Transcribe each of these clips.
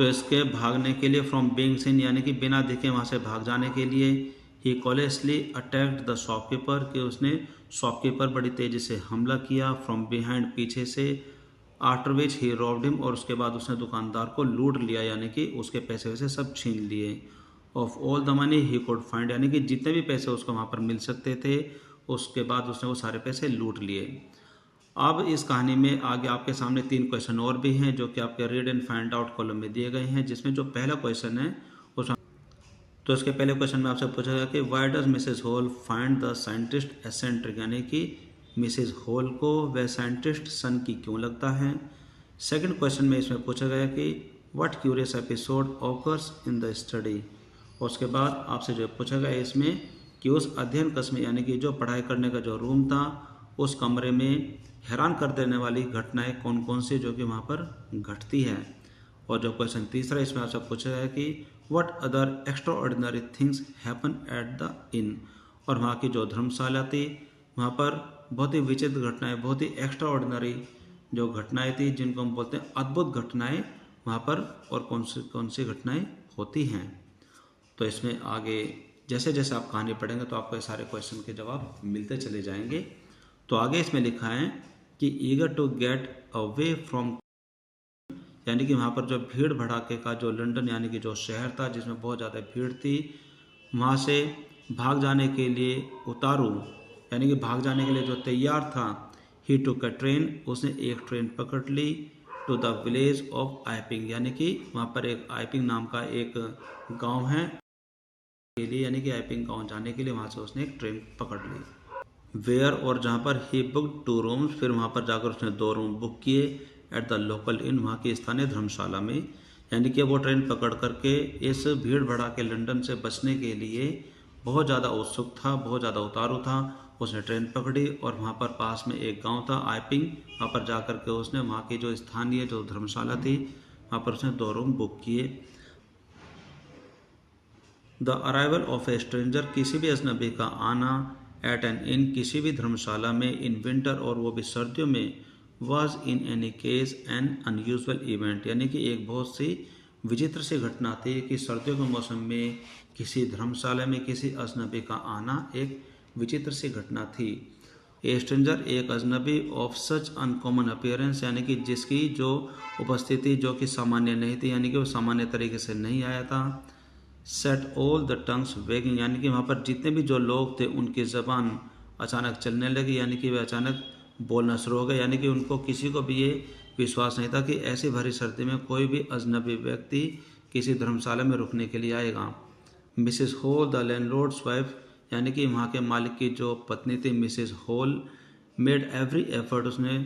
To escape भागने के लिए, फ्रॉम बीइंग सीन यानी कि बिना देखे वहाँ से भाग जाने के लिए। ही कॉलेजली अटैक्ड द शॉपकीपर कि उसने शॉपकीपर बड़ी तेज़ी से हमला किया, फ्रॉम बिहाइंड पीछे से। After which he robbed him और उसके बाद उसने दुकानदार को लूट लिया यानी कि उसके पैसे वैसे सब छीन लिए। Of all the money he could find यानी कि जितने भी पैसे उसको वहाँ पर मिल सकते थे उसके बाद उसने वो सारे पैसे लूट लिए। अब इस कहानी में आगे आपके सामने 3 क्वेश्चन और भी हैं जो कि आपके read and find out column में दिए गए हैं, जिसमें जो पहला क्वेश्चन है उस तो इसके पहले क्वेश्चन में आपसे पूछा गया कि why does Mrs Hall find the scientist eccentric यानी कि मिसेस होल को वह साइंटिस्ट सन की क्यों लगता है। सेकंड क्वेश्चन में इसमें पूछा गया कि what curious episode occurs in the study. और उसके बाद आपसे जो पूछा गया इसमें कि उस अध्ययन कक्ष में यानी कि जो पढ़ाई करने का जो रूम था उस कमरे में हैरान कर देने वाली घटनाएं कौन कौन सी जो कि वहाँ पर घटती है। और जो क्वेश्चन तीसरा इसमें आपसे पूछा है कि what other extra ordinary things happen at the in. और वहाँ की जो धर्मशाला थी वहाँ पर बहुत ही विचित्र घटनाएं, बहुत ही एक्स्ट्रा ऑर्डिनरी जो घटनाएं थी जिनको हम बोलते हैं अद्भुत घटनाएं वहाँ पर और कौन सी घटनाएं होती हैं। तो इसमें आगे जैसे जैसे आप कहानी पढ़ेंगे तो आपको ये सारे क्वेश्चन के जवाब मिलते चले जाएंगे। तो आगे इसमें लिखा है कि eager to get away from यानी कि वहाँ पर जो भीड़ भड़ाके का जो लंदन यानी कि जो शहर था जिसमें बहुत ज़्यादा भीड़ थी वहाँ से भाग जाने के लिए उतारू यानी कि भाग जाने के लिए जो तैयार था ही टुक अ ट्रेन उसने एक ट्रेन पकड़ ली टू द विलेज ऑफ आइपिंग यानी कि वहाँ पर एक आइपिंग नाम का एक गांव है के लिए यानी कि आइपिंग गांव जाने के लिए वहाँ से उसने एक ट्रेन पकड़ ली। वेयर और जहाँ पर ही बुक 2 रूम्स फिर वहाँ पर जाकर उसने 2 रूम बुक किए एट द लोकल इन वहाँ की स्थानीय धर्मशाला में। यानी कि वो ट्रेन पकड़ करके इस भीड़ भड़ाके लंदन से बचने के लिए बहुत ज़्यादा उत्सुक था, बहुत ज़्यादा उतारू था। उसने ट्रेन पकड़ी और वहाँ पर पास में एक गांव था आइपिंग, वहाँ पर जा कर के उसने वहाँ की जो स्थानीय जो धर्मशाला थी वहाँ पर उसने 2 रूम बुक किए। The arrival of A stranger किसी भी अजनबी का आना एट एन इन किसी भी धर्मशाला में इन विंटर और वो भी सर्दियों में was in any case N unusual event यानी कि एक बहुत सी विचित्र सी घटना थी कि सर्दियों के मौसम में किसी धर्मशाला में किसी अजनबी का आना एक विचित्र सी घटना थी। ए स्ट्रेंजर एक अजनबी ऑफ सच अनकॉमन अपीयरेंस यानी कि जिसकी जो उपस्थिति जो कि सामान्य नहीं थी यानी कि वो सामान्य तरीके से नहीं आया था। Set all the tongues weighing यानी कि वहाँ पर जितने भी जो लोग थे उनकी ज़बान अचानक चलने लगी यानी कि वे अचानक बोलना शुरू हो गए यानी कि उनको किसी को भी ये विश्वास नहीं था कि ऐसी भरी सर्दी में कोई भी अजनबी व्यक्ति किसी धर्मशाला में रुकने के लिए आएगा। Mrs Hall the landlord's wife यानी कि वहाँ के मालिक की जो पत्नी थी Mrs Hall made every effort उसने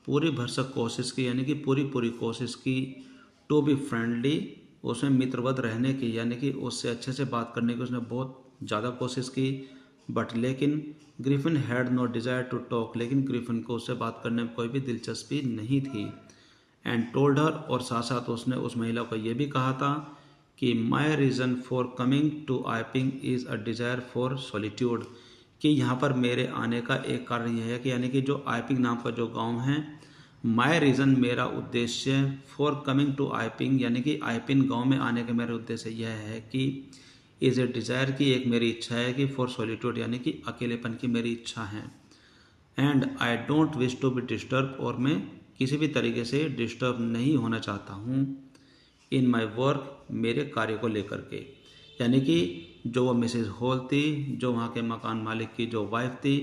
पूरी भरसक कोशिश की यानी कि पूरी कोशिश की टू बी फ्रेंडली उसमें मित्रवत रहने की यानी कि उससे अच्छे से बात करने की उसने बहुत ज़्यादा कोशिश की। बट लेकिन Griffin had no desire to talk लेकिन ग्रिफिन को उससे बात करने में कोई भी दिलचस्पी नहीं थी। एंड टोल्ड हर और साथ साथ उसने उस महिला को यह भी कहा था कि my reason for coming to Iping is a desire for solitude कि यहाँ पर मेरे आने का एक कारण यह है कि यानी कि जो आइपिंग नाम का जो गांव है माई रीज़न मेरा उद्देश्य फॉर कमिंग टू आइपिंग यानी कि आइपिंग गांव में आने का मेरा उद्देश्य यह है कि इज़ ए डिज़ायर की एक मेरी इच्छा है कि फॉर सॉलिट्यूड यानी कि अकेलेपन की मेरी इच्छा है। And I don't wish to be disturb और मैं किसी भी तरीके से डिस्टर्ब नहीं होना चाहता हूँ इन माई वर्क मेरे कार्य को लेकर के। यानी कि जो वो मिसेस हॉल थी जो वहाँ के मकान मालिक की जो वाइफ थी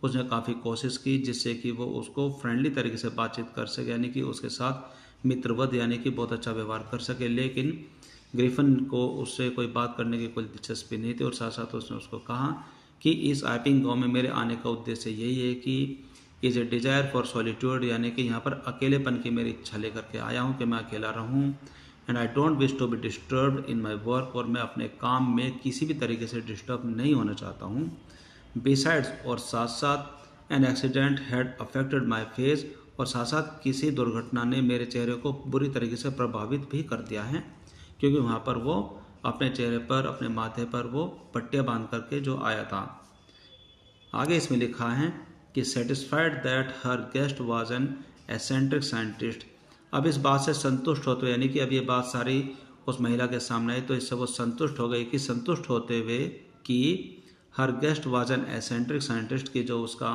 उसने काफ़ी कोशिश की जिससे कि वो उसको फ्रेंडली तरीके से बातचीत कर सके यानी कि उसके साथ मित्रवत यानी कि बहुत अच्छा व्यवहार कर सके। लेकिन ग्रिफिन को उससे कोई बात करने की कोई दिलचस्पी नहीं थी और साथ साथ उसने उसको कहा कि इस आइपिंग गांव में मेरे आने का उद्देश्य यही है कि is a desire for solitude यानी कि यहाँ पर अकेलेपन की मेरी इच्छा लेकर के आया हूँ कि मैं अकेला रहूँ। And I don't wish to be disturbed in my work और मैं अपने काम में किसी भी तरीके से डिस्टर्ब नहीं होना चाहता हूँ। बिसाइड्स और साथ साथ an accident had affected my face और साथ साथ किसी दुर्घटना ने मेरे चेहरे को बुरी तरीके से प्रभावित भी कर दिया है क्योंकि वहाँ पर वो अपने चेहरे पर अपने माथे पर वो पट्टियाँ बांध करके जो आया था। आगे इसमें लिखा है कि satisfied that her guest was an eccentric scientist अब इस बात से संतुष्ट होते हुए, यानी कि अब ये बात सारी उस महिला के सामने आई तो इससे वो संतुष्ट हो गई कि संतुष्ट होते हुए कि हर guest was an eccentric scientist, की जो उसका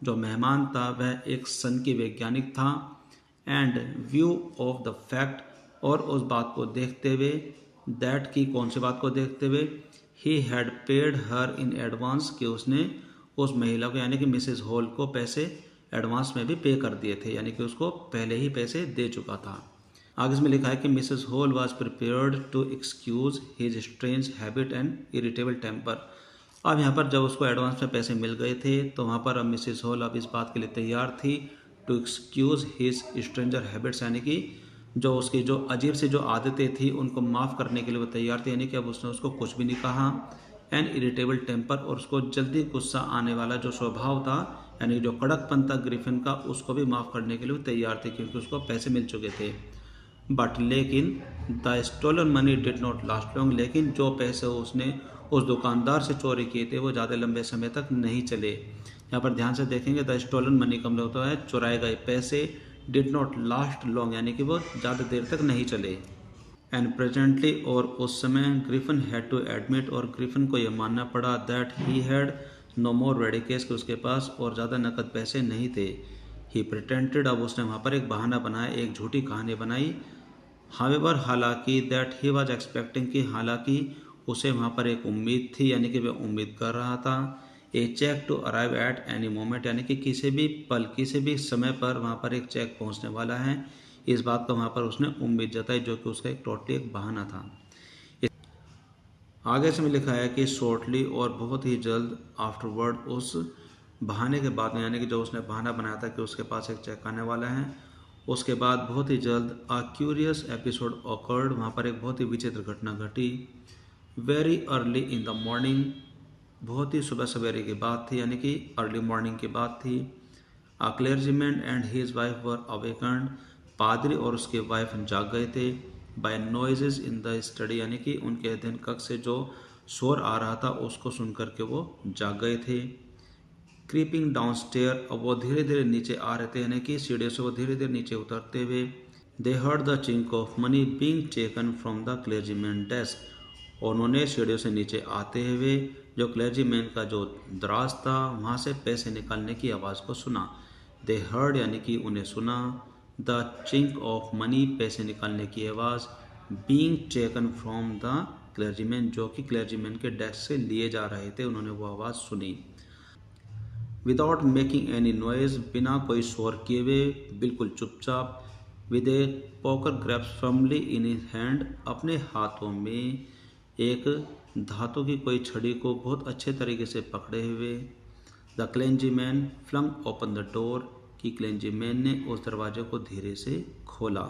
जो मेहमान था वह एक सन की वैज्ञानिक था। And view of the fact, और उस बात को देखते हुए, दैट की कौन सी बात को देखते हुए, he had paid her in advance, कि उसने उस महिला को यानी कि मिसेस हॉल को पैसे एडवांस में भी पे कर दिए थे, यानी कि उसको पहले ही पैसे दे चुका था। आगे इसमें लिखा है कि Mrs Hall was prepared to excuse his strange habit and irritable temper. अब यहाँ पर जब उसको एडवांस में पैसे मिल गए थे तो वहाँ पर अब मिसेस हॉल अब इस बात के लिए तैयार थी to excuse his stranger habits, यानी कि जो उसकी जो अजीब सी जो आदतें थी उनको माफ़ करने के लिए वो तैयार थी, यानी कि अब उसने उसको कुछ भी नहीं कहा। एंड इरिटेबल टेम्पर, और उसको जल्दी गुस्सा आने वाला जो स्वभाव था, यानी जो कड़कपन था ग्रिफिन का, उसको भी माफ़ करने के लिए वो तैयार थे क्योंकि उसको पैसे मिल चुके थे। बट लेकिन the stolen money did not last long, लेकिन जो पैसे उसने उस दुकानदार से चोरी किए थे वो ज़्यादा लंबे समय तक नहीं चले। यहाँ पर ध्यान से देखेंगे द स्टोलन मनी का मतलब होता है चुराए गए पैसे, डिड नॉट लास्ट लॉन्ग यानी कि वो ज़्यादा देर तक नहीं चले। एंड प्रेजेंटली, और उस समय ग्रिफिन हैड टू एडमिट, और ग्रिफिन को यह मानना पड़ा that he had no more ready cash, कि उसके पास और ज़्यादा नकद पैसे नहीं थे। ही प्रिटेंटेड, अब उसने वहाँ पर एक बहाना बनाया, एक झूठी कहानी बनाई। हावेवर, हालांकि, दैट ही वॉज एक्सपेक्टिंग, कि हालांकि उसे वहाँ पर एक उम्मीद थी, यानी कि वह उम्मीद कर रहा था। A cheque to arrive at any moment, यानी कि किसी भी पल किसी भी समय पर वहाँ पर एक चेक पहुँचने वाला है, इस बात का वहाँ पर उसने उम्मीद जताई, जो कि उसका एक टोटली एक बहाना था। आगे से में लिखा है कि शॉर्टली, और बहुत ही जल्द, आफ्टरवर्ड, उस बहाने के बाद, यानी कि जो उसने बहाना बनाया था कि उसके पास एक चेक आने वाला है, उसके बाद बहुत ही जल्द अ क्यूरियस एपिसोड ऑकर्ड, वहाँ पर एक बहुत ही विचित्र घटना घटी। Very early in the morning, बहुत ही सुबह सवेरे की बात थी, यानी कि अर्ली मॉर्निंग की बात थी। A clergyman and his wife were awakened, पादरी और उसके वाइफ जाग गए थे। By noises in the study, यानी कि उनके अध्ययन कक्ष से जो शोर आ रहा था उसको सुन करके वो जाग गए थे। क्रीपिंग डाउन स्टेयर, अब वो धीरे धीरे नीचे आ रहे थे, यानी कि सीढ़ियों से वो धीरे धीरे नीचे उतरते हुए। They heard the chink of money being taken from the clergyman desk, और उन्होंने सीढ़ियों से नीचे आते हुए जो क्लेर्जीमैन का जो दराज था वहाँ से पैसे निकालने की आवाज़ को सुना। दे हर्ड, यानी कि उन्हें सुना, द चिंक ऑफ मनी, पैसे निकालने की आवाज़, बीइंग टेकन फ्रॉम द क्लेर्जीमैन, जो कि क्लेर्जीमैन के डेस्क से लिए जा रहे थे, उन्होंने वो आवाज़ सुनी। विदाउट मेकिंग एनी नॉइज, बिना कोई शोर किए हुए, बिल्कुल चुपचाप। With a poker grasps firmly in his hand, अपने हाथों में एक धातु की कोई छड़ी को बहुत अच्छे तरीके से पकड़े हुए। The clergyman flung open the door, कि क्लेंजीमैन ने उस दरवाजे को धीरे से खोला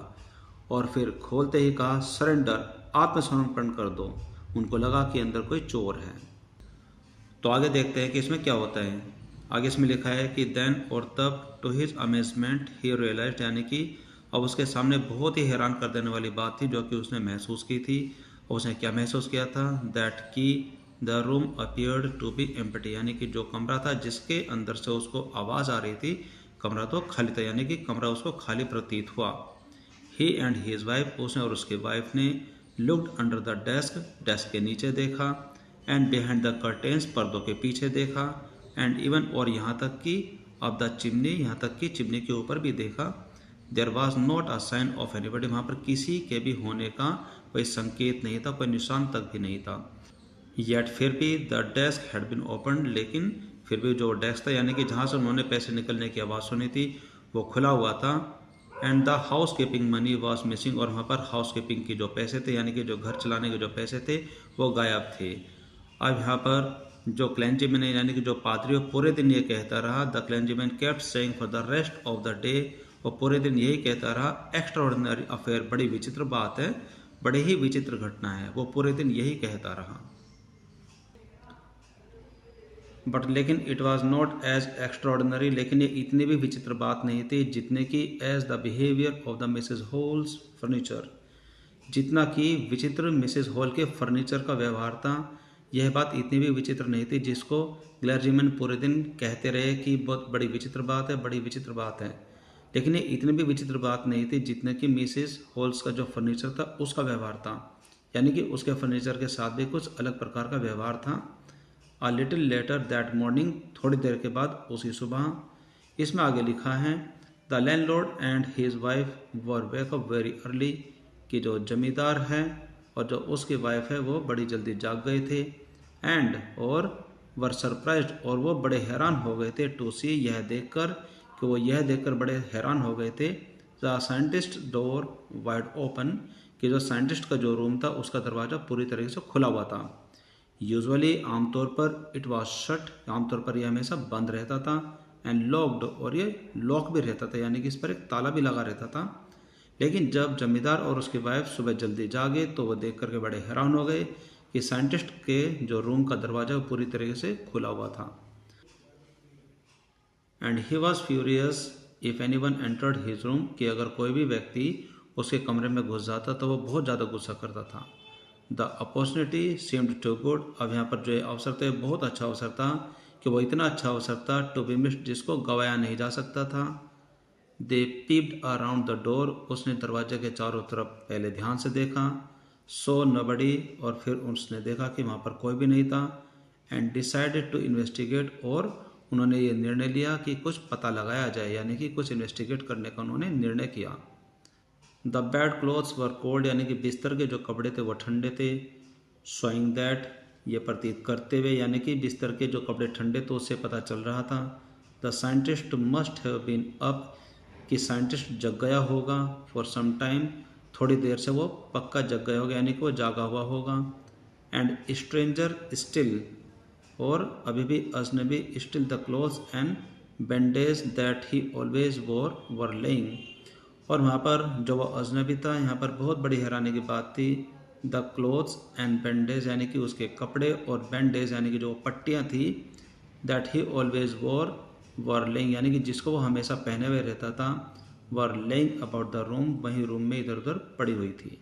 और फिर खोलते ही कहा, सरेंडर, आत्मसमर्पण कर दो। उनको लगा कि अंदर कोई चोर है। तो आगे देखते हैं कि इसमें क्या होता है। आगे इसमें लिखा है कि देन, और तब, to his amazement he realised, यानी कि अब उसके सामने बहुत ही हैरान कर देने वाली बात थी जो कि उसने महसूस की थी। और उसने क्या महसूस किया था, दैट की the room appeared to be empty, यानी कि जो कमरा था जिसके अंदर से उसको आवाज़ आ रही थी, कमरा तो खाली था, यानी कि कमरा उसको खाली प्रतीत हुआ। ही एंड हिज वाइफ, उसने और उसकी वाइफ ने, looked under the desk, desk के नीचे देखा, एंड बिहाइंड द कर्टेन्स, पर्दों के पीछे देखा, एंड इवन, और यहाँ तक कि अब द चिमनी, यहाँ तक कि चिमनी के ऊपर भी देखा। There was not a sign of anybody, वहाँ पर किसी के भी होने का कोई संकेत नहीं था, कोई निशान तक भी नहीं था। येट, फिर भी, the desk had been open, लेकिन फिर भी जो डेस्क था, यानी कि जहाँ से उन्होंने पैसे निकलने की आवाज़ सुनी थी, वो खुला हुआ था। And the house keeping money was missing, और वहाँ पर हाउस कीपिंग के जो पैसे थे, यानी कि जो घर चलाने के जो पैसे थे, वो गायब थे। अब यहाँ पर जो क्लेंजीमैन, यानी कि जो पादरी, पूरे दिन ये कहता रहा, the clergyman kept saying for the rest of the day, वो पूरे दिन यही कहता रहा, एक्स्ट्राऑर्डिनरी अफेयर, बड़ी विचित्र बात है, बड़े ही विचित्र घटना है, वो पूरे दिन यही कहता रहा। बट लेकिन it was not as extraordinary, लेकिन ये इतनी भी विचित्र बात नहीं थी जितने कि as the behaviour of the Mrs Hall's furniture, जितना कि विचित्र मिसेज हॉल के फर्नीचर का व्यवहार था, यह बात इतनी भी विचित्र नहीं थी जिसको क्लर्जीमैन पूरे दिन कहते रहे कि बहुत बड़ी विचित्र बात है, बड़ी विचित्र बात है। लेकिन ये इतनी भी विचित्र बात नहीं थी जितने कि मिसेस हॉल्स का जो फर्नीचर था उसका व्यवहार था, यानी कि उसके फर्नीचर के साथ भी कुछ अलग प्रकार का व्यवहार था। A little letter that morning, थोड़ी देर के बाद उसी सुबह, इसमें आगे लिखा है the landlord and his wife were wake up very early, कि जो जमींदार है और जो उसकी वाइफ है वो बड़ी जल्दी जाग गए थे। एंड और वर सरप्राइज्ड, और वो बड़े हैरान हो गए थे, टू सी, यह देखकर, कि वो यह देखकर बड़े हैरान हो गए थे, the scientist door wide open, कि जो साइंटिस्ट का जो रूम था उसका दरवाज़ा पूरी तरीके से खुला हुआ था। यूजुअली, आमतौर पर, इट वॉज शट, आमतौर पर यह हमेशा बंद रहता था, एंड लॉक्ड, और ये लॉक भी रहता था, यानी कि इस पर एक ताला भी लगा रहता था। लेकिन जब जमींदार और उसकी वाइफ सुबह जल्दी जागे तो वो देख करके बड़े हैरान हो गए कि साइंटिस्ट के जो रूम का दरवाज़ा पूरी तरीके से खुला हुआ था। And he was furious if any one entered his room, कि अगर कोई भी व्यक्ति उसके कमरे में घुस जाता तो वो बहुत ज़्यादा गुस्सा करता था। The opportunity seemed too good, अब यहाँ पर जो अवसर था बहुत अच्छा अवसर था, कि वो इतना अच्छा अवसर था, टू बी मिस्ड, जिसको गवाया नहीं जा सकता था। दे पीप्ड अराउंड द डोर, उसने दरवाजे के चारों तरफ पहले ध्यान से देखा। सो नबडी, और फिर उसने देखा कि वहाँ पर कोई भी नहीं था। एंड डिसाइडेड टू इन्वेस्टिगेट, और उन्होंने ये निर्णय लिया कि कुछ पता लगाया जाए, यानी कि कुछ इन्वेस्टिगेट करने का उन्होंने निर्णय किया। The bed clothes were cold, यानी कि बिस्तर के जो कपड़े थे वो ठंडे थे। शोइंग दैट, ये प्रतीत करते हुए, यानी कि बिस्तर के जो कपड़े ठंडे तो उससे पता चल रहा था। The scientist must have been up, कि साइंटिस्ट जग गया होगा, फॉर सम टाइम, थोड़ी देर से वो पक्का जग गया होगा, यानी कि वो जागा हुआ होगा। एंड स्ट्रेंजर स्टिल, और अभी भी अजनबी, still the clothes and bandage that he always वोर वर लेइंग, और वहाँ पर जो वो अजनबी था, यहाँ पर बहुत बड़ी हैरानी की बात थी। द क्लोथ्स एंड बैंडेज, यानी कि उसके कपड़े, और बैंडेज यानी कि जो पट्टियाँ थी, दैट ही ऑलवेज वोर वर लेइंग, यानी कि जिसको वो हमेशा पहने हुए रहता था, वर लेइंग अबाउट द रूम, वहीं रूम में इधर उधर पड़ी हुई थी।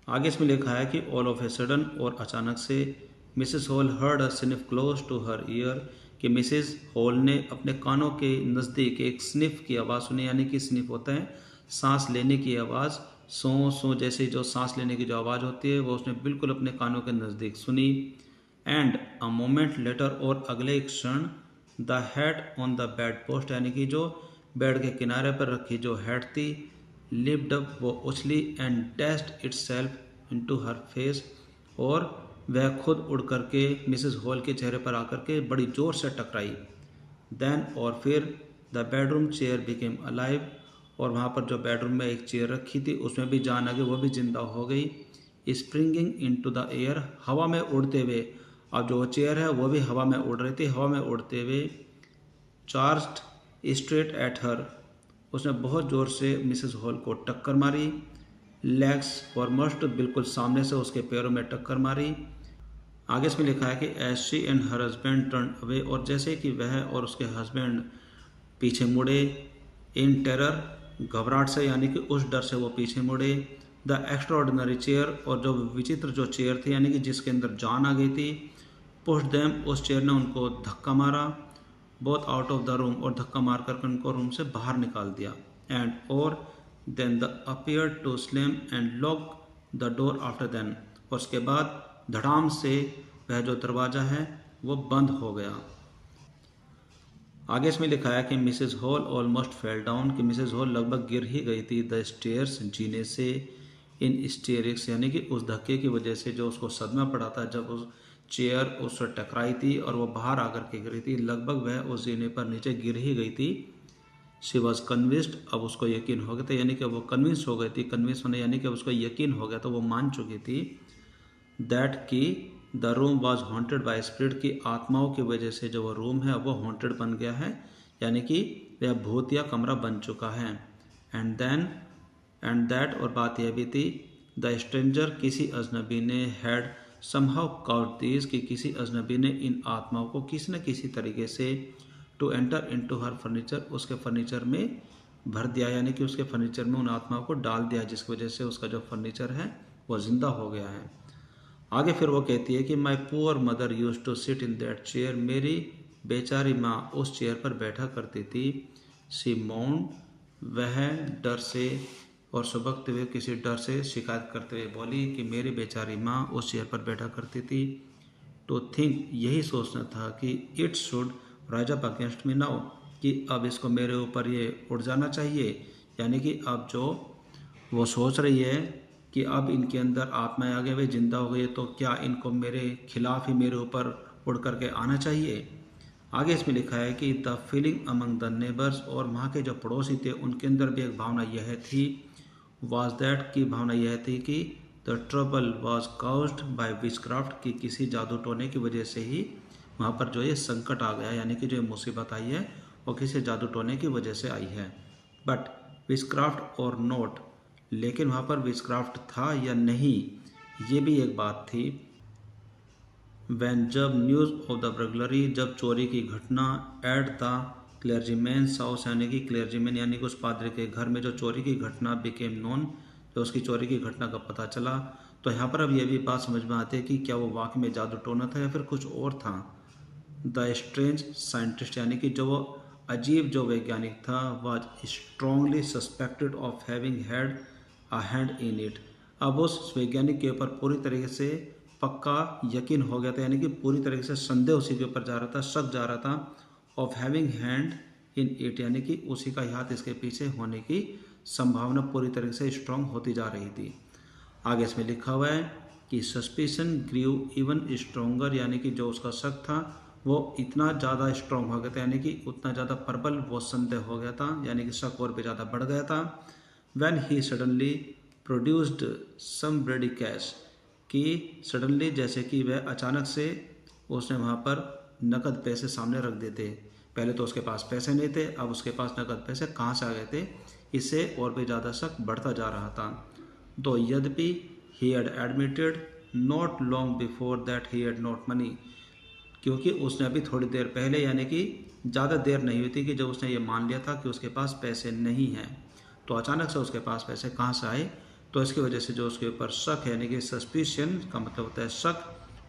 आगे इसमें लिखा है कि ऑल ऑफ ए सडन, और अचानक से, Mrs Hall heard a sniff close to her ear, कि मिसेस हॉल ने अपने कानों के नज़दीक एक स्निफ की आवाज़ सुनी, यानी कि स्निफ होता है सांस लेने की आवाज़, सो सो जैसे जो सांस लेने की जो आवाज़ होती है वो उसने बिल्कुल अपने कानों के नज़दीक सुनी। एंड अ मोमेंट लेटर, और अगले एक क्षण, the head on the bed post, यानी कि जो बेड के किनारे पर रखी जो हेड थी, लिफ्ट अप, वो उछली, and dashed itself into her face, और वह खुद उड़ करके मिसेस हॉल के चेहरे पर आकर के बड़ी जोर से टकराई। देन, और फिर, the bedroom chair became alive, और वहाँ पर जो बेडरूम में एक चेयर रखी थी उसमें भी जान आ गई, वो भी जिंदा हो गई। Springing into the air, हवा में उड़ते हुए, अब जो चेयर है वो भी हवा में उड़ रही थी, हवा में उड़ते हुए। चार्ज्ड स्ट्रेट एट हर, उसने बहुत ज़ोर से मिसेस हॉल को टक्कर मारी। लेग्स फॉरमोस्ट, बिल्कुल सामने से उसके पैरों में टक्कर मारी। आगे इसमें लिखा है कि as she and her husband turn away, और जैसे कि वह और उसके हस्बैंड पीछे मुड़े, इन टेरर, घबराहट से, यानी कि उस डर से वो पीछे मुड़े। द एक्स्ट्राऑर्डिनरी चेयर, और जो विचित्र जो चेयर थी, यानी कि जिसके अंदर जान आ गई थी, पुश देम, उस चेयर ने उनको धक्का मारा, both out of the room, और धक्का मार कर उनको रूम से बाहर निकाल दिया। एंड और then the appear to slam and lock the door after then, और उसके बाद धड़ाम से वह जो दरवाज़ा है वो बंद हो गया। आगे इसमें लिखा है कि Mrs hall almost fell down, कि मिसेस हॉल लगभग गिर ही गई थी, द स्टेयर्स, जीने से, इन स्टेयरिक्स, यानी कि उस धक्के की वजह से जो उसको सदमा पड़ा था जब उस चेयर उससे टकराई थी और वो बाहर आकर के गिरी थी, लगभग वह उस जीने पर नीचे गिर ही गई थी। शी वॉज कन्विंस्ड, अब उसको यकीन हो गया था, यानी कि वो कन्विंस हो गई थी, कन्विंस होने यानी कि उसको यकीन हो गया था, वो मान चुकी थी, दैट की the room was haunted by spirit, की आत्माओं की वजह से जो वो रूम है वो हॉन्टेड बन गया है, यानी कि वह भूत या कमरा बन चुका है। एंड देन एंड दैट, और बात यह भी थी, द स्ट्रेंजर, किसी अजनबी ने, हैड समहाउ कॉट दीज, कि किसी अजनबी ने इन आत्माओं को किसी न किसी तरीके से to enter into her furniture, उसके फर्नीचर में भर दिया, यानी कि उसके फर्नीचर में उन आत्माओं को डाल दिया, जिसकी वजह से उसका जो फर्नीचर है वो जिंदा हो गया है। आगे फिर वो कहती है कि my poor mother use to sit in that chair, मेरी बेचारी माँ उस चेयर पर बैठा करती थी। सी माउंड, वह डर से और सुबकते हुए किसी डर से शिकायत करते हुए बोली कि मेरी बेचारी माँ उस चेयर पर बैठा करती थी। टू थिंक, यही सोचना था कि it should rise up against me now, कि अब इसको मेरे ऊपर ये उड़ जाना चाहिए। यानी कि अब जो वो सोच रही है कि अब इनके अंदर आत्माएं आ गई, वे जिंदा हो गई, तो क्या इनको मेरे खिलाफ ही मेरे ऊपर उड़ करके आना चाहिए। आगे इसमें लिखा है कि the feeling among the neighbours, और वहाँ के जो पड़ोसी थे उनके अंदर भी एक भावना यह थी, वाज दैट की भावना यह थी कि the trouble was caused bye witchcraft, की किसी जादू टोने की वजह से ही वहाँ पर जो ये संकट आ गया, यानी कि जो मुसीबत आई है वो किसी जादू टोने की वजह से आई है। बट विचक्राफ्ट और नोट, लेकिन वहाँ पर विचक्राफ्ट था या नहीं, ये भी एक बात थी। वैन, जब न्यूज़ ऑफ द बर्गलरी, जब चोरी की घटना एट द क्लर्जीमैन्स हाउस, यानी कि क्लर्जीमैन यानी कि उस पादरी के घर में जो चोरी की घटना बिकेम नोन, जो उसकी चोरी की घटना का पता चला, तो यहाँ पर अब यह भी बात समझ में आती है कि क्या वो वाकई में जादू टोना था या फिर कुछ और था। द स्ट्रेंज साइंटिस्ट, यानी कि जो वो अजीब जो वैज्ञानिक था, was strongly suspected of having had a hand in it. अब उस वैज्ञानिक के ऊपर पूरी तरीके से पक्का यकीन हो गया था, यानी कि पूरी तरीके से संदेह उसी के ऊपर जा रहा था, शक जा रहा था। Of having hand in it, यानी कि उसी का हाथ इसके पीछे होने की संभावना पूरी तरीके से स्ट्रांग होती जा रही थी। आगे इसमें लिखा हुआ है कि सस्पिशन ग्रीव इवन स्ट्रोंगर, यानी कि जो उसका शक था वो इतना ज़्यादा स्ट्रांग हो गया था, यानी कि उतना ज़्यादा प्रबल वो संदेह हो गया था, यानी कि शक और भी ज़्यादा बढ़ गया था। When he suddenly produced some ready cash, कि सडनली जैसे कि वह अचानक से उसने वहाँ पर नकद पैसे सामने रख देते। पहले तो उसके पास पैसे नहीं थे, अब उसके पास नकद पैसे कहाँ से आ गए थे, इससे और भी ज़्यादा शक बढ़ता जा रहा था। दो यद्यपि he had admitted not long before that he had not money, क्योंकि उसने अभी थोड़ी देर पहले, यानी कि ज़्यादा देर नहीं हुई थी कि जब उसने ये मान लिया था कि उसके पास पैसे नहीं हैं, तो अचानक से उसके पास पैसे कहाँ से आए, तो इसकी वजह से जो उसके ऊपर शक है, यानी कि सस्पिशन का मतलब होता है शक,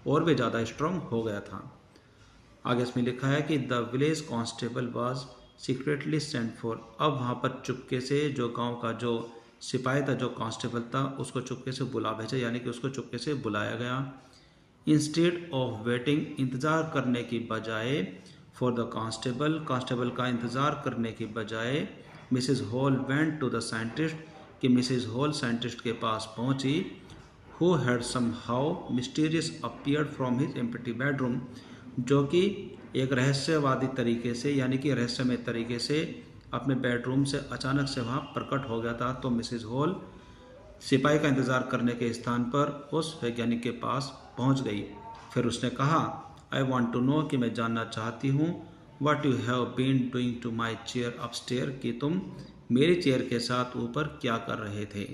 और भी ज़्यादा स्ट्रांग हो गया था। आगे इसमें लिखा है कि the village constable was secretly sent for, अब वहाँ पर चुपके से जो गांव का जो सिपाही था, जो कांस्टेबल था, उसको चुपके से बुला भेजा, यानी कि उसको चुपके से बुलाया गया। इंस्टेड ऑफ वेटिंग, इंतज़ार करने की बजाय, फॉर द कांस्टेबल, कांस्टेबल का इंतज़ार करने की बजाय, Mrs Hall went to the scientist, कि मिसेज हॉल साइंटिस्ट के पास पहुंची। Who had somehow mysterious appeared from his empty bedroom, जो कि एक रहस्यवादी तरीके से, यानी कि रहस्यमय तरीके से अपने बेडरूम से अचानक से वहाँ प्रकट हो गया था। तो मिसेज हॉल सिपाही का इंतज़ार करने के स्थान पर उस वैज्ञानिक के पास पहुँच गई। फिर उसने कहा, आई वॉन्ट टू नो, कि मैं जानना चाहती हूँ, what you have been doing to my chair upstair, कि तुम मेरी चेयर के साथ ऊपर क्या कर रहे थे।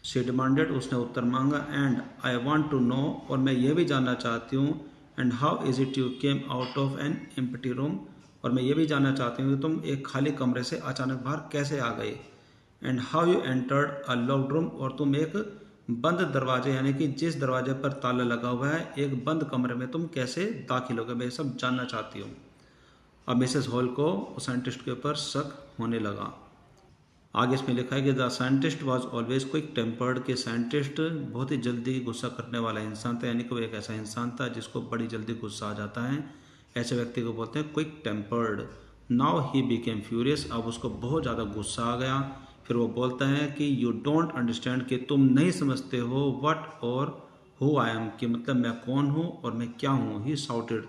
शी डिमांडेड, उसने उत्तर मांगा। And I want to know, और मैं ये भी जानना चाहती हूँ, and how is it you came out of an empty room, और मैं ये भी जानना चाहती हूँ कि तुम एक खाली कमरे से अचानक बाहर कैसे आ गए। And how you entered a locked room, और तुम एक बंद दरवाजे, यानी कि जिस दरवाजे पर ताला लगा हुआ है, एक बंद कमरे में तुम कैसे दाखिल हो गए, मैं सब जानना चाहती हूँ। अब मिसेस हॉल को साइंटिस्ट के ऊपर शक होने लगा। आगे इसमें लिखा है कि the scientist was always quick tempered, के साइंटिस्ट बहुत ही जल्दी गुस्सा करने वाला इंसान था, यानी कि वो एक ऐसा इंसान था जिसको बड़ी जल्दी गुस्सा आ जाता है। ऐसे व्यक्ति को बोलते हैं quick tempered. Now he became furious, अब उसको बहुत ज़्यादा गुस्सा आ गया। फिर वो बोलता है कि यू डोंट अंडरस्टैंड, कि तुम नहीं समझते हो, व्हाट और हु आई एम, कि मतलब मैं कौन हूँ और मैं क्या हूँ। ही शाउटेड,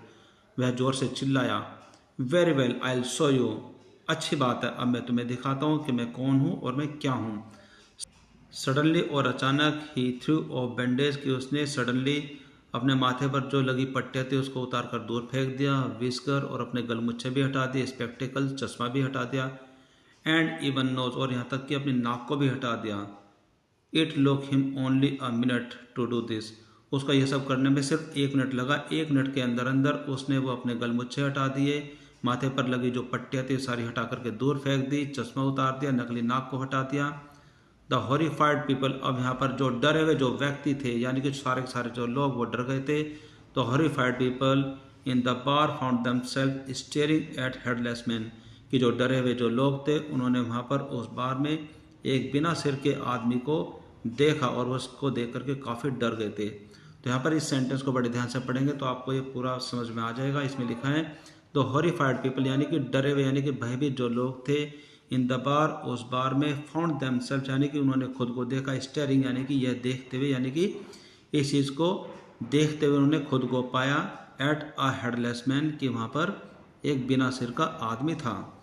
वह जोर से चिल्लाया। Very well, I will show you, अच्छी बात है, अब मैं तुम्हें दिखाता हूँ कि मैं कौन हूँ और मैं क्या हूँ। सडनली, और अचानक, ही थ्रू ऑफ बैंडेज, कि उसने सडनली अपने माथे पर जो लगी पट्टियाँ थी उसको उतार कर दूर फेंक दिया। विस्कर, और अपने गलमुच्छे भी हटा दिए, स्पेक्टिकल चश्मा भी हटा दिया। एंड इवन नोज, और यहाँ तक कि अपनी नाक को भी हटा दिया। It look him only a minute to do this, उसका यह सब करने में सिर्फ 1 मिनट लगा। 1 मिनट के अंदर अंदर उसने वो अपने गलमुच्छे हटा दिए, माथे पर लगी जो पट्टियाँ थी सारी हटा करके दूर फेंक दी, चश्मा उतार दिया, नकली नाक को हटा दिया। द हॉरिफाइड पीपल, अब यहाँ पर जो डरे हुए जो व्यक्ति थे, यानी कि सारे के सारे जो लोग वो डर गए थे। तो horrified people in the bar found themself staring at headless man, कि जो डरे हुए जो लोग थे उन्होंने वहाँ पर उस बार में एक बिना सिर के आदमी को देखा और उसको देख करके काफ़ी डर गए थे। तो यहाँ पर इस सेंटेंस को बड़े ध्यान से पढ़ेंगे तो आपको ये पूरा समझ में आ जाएगा। इसमें लिखा है द हॉरिफाइड पीपल, यानी कि डरे हुए यानी कि भयभीत जो लोग थे, इन द बार उस बार में, फाउंड देमसेल्व्स यानी कि उन्होंने खुद को देखा, स्टेयरिंग यानी कि यह देखते हुए, यानी कि इस चीज़ को देखते हुए उन्होंने खुद को पाया, एट अ हेडलेस मैन, कि वहाँ पर एक बिना सिर का आदमी था।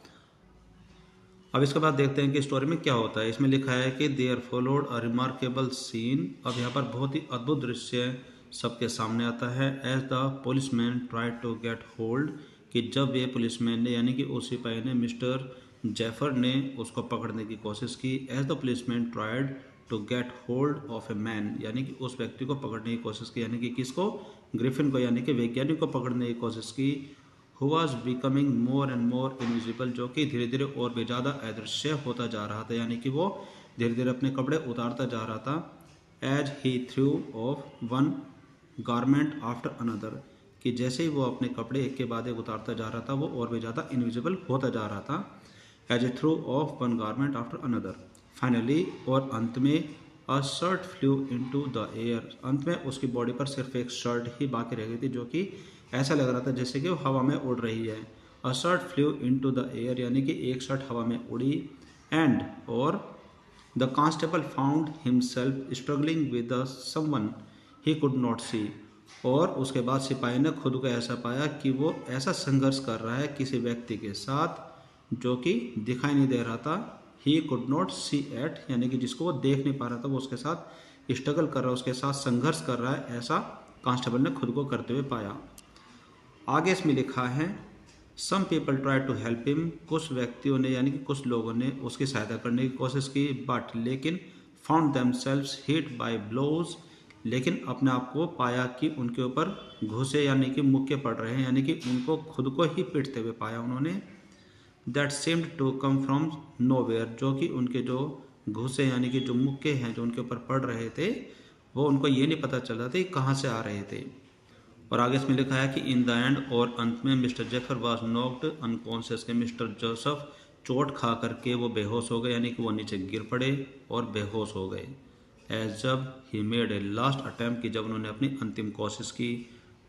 अब इसके बाद देखते हैं कि स्टोरी में क्या होता है। इसमें लिखा है कि there followed a remarkable scene. अब यहाँ पर बहुत ही अद्भुत दृश्य सबके सामने आता है। As the policeman tried to get hold, कि जब ये पुलिसमैन ने यानी कि उस सिपाही ने, मिस्टर जेफर ने उसको पकड़ने की कोशिश की। As the policeman tried to get hold of a man, यानी कि उस व्यक्ति को पकड़ने की कोशिश की, यानी कि किसको, ग्रिफिन को, यानी कि वैज्ञानिक को पकड़ने की कोशिश की। Who was becoming more and more invisible, जो कि धीरे धीरे और भी ज़्यादा अदृश्य होता जा रहा था, यानी कि वो धीरे धीरे अपने कपड़े उतारता जा रहा था। As he threw of one garment after another, कि जैसे ही वो अपने कपड़े एक के बाद एक उतारता जा रहा था वो और भी ज़्यादा इनविजिबल होता जा रहा था। As a through of one garment after another, finally, और अंत में, a shirt flew into the air, अंत में उसकी बॉडी पर सिर्फ एक शर्ट ही बाकी रह गई थी, जो कि ऐसा लग रहा था जैसे कि वो हवा में उड़ रही है। A shirt flew into the air, यानी कि एक शर्ट हवा में उड़ी। एंड, और the constable found himself struggling with someone he could not see, और उसके बाद सिपाही ने खुद को ऐसा पाया कि वो ऐसा संघर्ष कर रहा है किसी व्यक्ति के साथ जो कि दिखाई नहीं दे रहा था। He could not see at, यानी कि जिसको वो देख नहीं पा रहा था, वो उसके साथ स्ट्रगल कर रहा है, उसके साथ संघर्ष कर रहा है, ऐसा कांस्टेबल ने खुद को करते हुए पाया। आगे इसमें लिखा है some people try to help him, कुछ व्यक्तियों ने यानी कि कुछ लोगों ने उसकी सहायता करने की कोशिश की, बट लेकिन, found themselves hit by blows, लेकिन अपने आप को पाया कि उनके ऊपर घुसे यानी कि मुक्के पड़ रहे हैं, यानी कि उनको खुद को ही पीटते हुए पाया उन्होंने। That seemed to come from nowhere, जो कि उनके जो घुसे यानी कि जो मुक्के हैं जो उनके ऊपर पड़ रहे थे, वो उनको ये नहीं पता चल रहा था कहाँ से आ रहे थे। और आगे इसमें लिखा है कि इन द एंड, और अंत में, मिस्टर जेफर वाज नॉक्ड अनकॉन्शियस, के मिस्टर जोसेफ चोट खा करके वो बेहोश हो गए, यानी कि वो नीचे गिर पड़े और बेहोश हो गए। एज जब he made a last attempt, की जब उन्होंने अपनी अंतिम कोशिश की,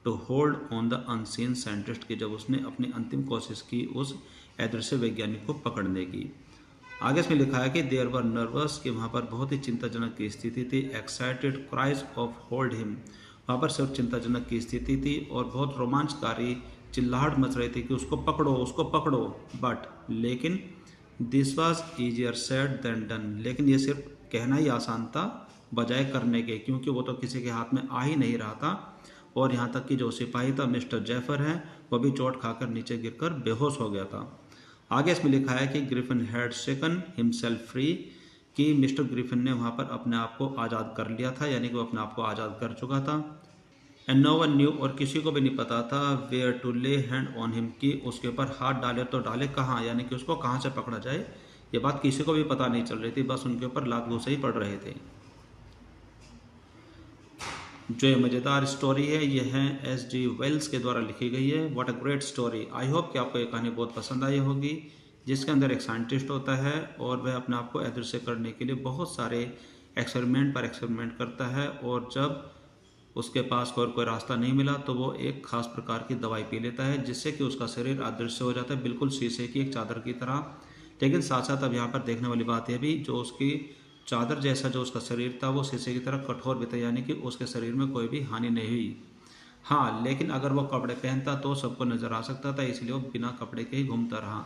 to hold on the unseen scientist, की जब उसने अपनी अंतिम कोशिश की उस अदृश्य वैज्ञानिक को पकड़ने की। आगे इसमें लिखा है कि देयर वर नर्वस, कि वहाँ पर बहुत ही चिंताजनक की स्थिति थी। Excited cries of hold him, वहाँ पर सिर्फ चिंताजनक की स्थिति थी और बहुत रोमांचकारी चिल्लाहट मच रही थी कि उसको पकड़ो, उसको पकड़ो। बट लेकिन, this was easier said than done, लेकिन ये सिर्फ कहना ही आसान था बजाय करने के, क्योंकि वो तो किसी के हाथ में आ ही नहीं रहा था। और यहाँ तक कि जो सिपाही था मिस्टर जेफर है, वो भी चोट खाकर नीचे गिरकर बेहोश हो गया था। आगे इसमें लिखा है कि Griffin had shaken himself free, कि मिस्टर ग्रिफिन ने वहाँ पर अपने आप को आज़ाद कर लिया था, यानी कि वो अपने आप को आज़ाद कर चुका था। एंड नो वन न्यू, और किसी को भी नहीं पता था, वेयर टू ले हैंड ऑन हिम, की उसके ऊपर हाथ डाले तो डाले कहाँ, यानी कि उसको कहाँ से पकड़ा जाए, ये बात किसी को भी पता नहीं चल रही थी, बस उनके ऊपर लात घूसे ही पड़ रहे थे। जो ये मज़ेदार स्टोरी है ये है एस.जी. वेल्स के द्वारा लिखी गई है। What a great story. I hope कि आपको ये कहानी बहुत पसंद आई होगी, जिसके अंदर एक साइंटिस्ट होता है और वह अपने आप को अदृश्य करने के लिए बहुत सारे एक्सपेरिमेंट पर एक्सपेरिमेंट करता है, और जब उसके पास कोई रास्ता नहीं मिला तो वो एक खास प्रकार की दवाई पी लेता है, जिससे कि उसका शरीर अदृश्य हो जाता है, बिल्कुल शीशे की एक चादर की तरह। लेकिन साथ साथ अब यहाँ पर देखने वाली बात यह भी, जो उसकी चादर जैसा जो उसका शरीर था वो शीशे की तरह कठोर भी था, यानी कि उसके शरीर में कोई भी हानि नहीं हुई। हाँ, लेकिन अगर वो कपड़े पहनता तो सबको नज़र आ सकता था, इसलिए वो बिना कपड़े के ही घूमता रहा।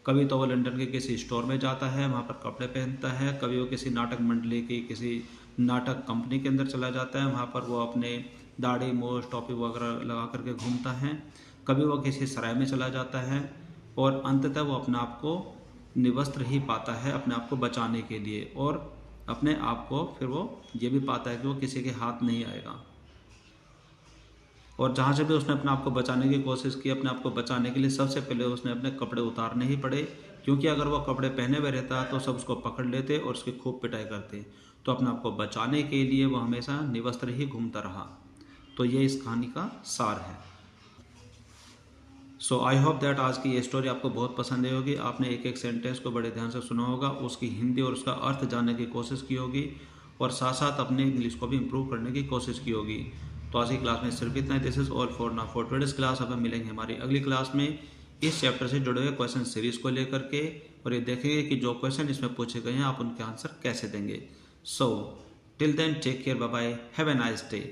कभी तो वो लंदन के किसी स्टोर में जाता है, वहाँ पर कपड़े पहनता है, कभी वो किसी नाटक मंडली की किसी नाटक कंपनी के अंदर चला जाता है, वहाँ पर वो अपने दाढ़ी मूछ टोपी वगैरह लगा करके घूमता है, कभी वो किसी सराय में चला जाता है, और अंततः वो अपने आप को निवस्त्र ही पाता है अपने आप को बचाने के लिए, और अपने आप को फिर वो ये भी पाता है कि वो किसी के हाथ नहीं आएगा। और जहाँ से भी उसने अपने आप को बचाने की कोशिश की, अपने आप को बचाने के लिए सबसे पहले उसने अपने कपड़े उतारने ही पड़े, क्योंकि अगर वो कपड़े पहने हुए रहता तो सब उसको पकड़ लेते और उसकी खूब पिटाई करते। तो अपने आप को बचाने के लिए वो हमेशा निवस्त्र ही घूमता रहा। तो ये इस कहानी का सार है। सो आई होप दैट आज की ये स्टोरी आपको बहुत पसंद आई होगी। आपने एक एक सेंटेंस को बड़े ध्यान से सुना होगा, उसकी हिंदी और उसका अर्थ जानने की कोशिश की होगी और साथ साथ अपने इंग्लिश को भी इम्प्रूव करने की कोशिश की होगी। तो आज की क्लास में सिर्फ इतना ही। This is all for now for today's class. अब हम मिलेंगे हमारी अगली क्लास में इस चैप्टर से जुड़े हुए क्वेश्चन सीरीज को लेकर के, और ये देखेंगे कि जो क्वेश्चन इसमें पूछे गए हैं आप उनके आंसर कैसे देंगे। So till then take care, bye bye, have a nice day.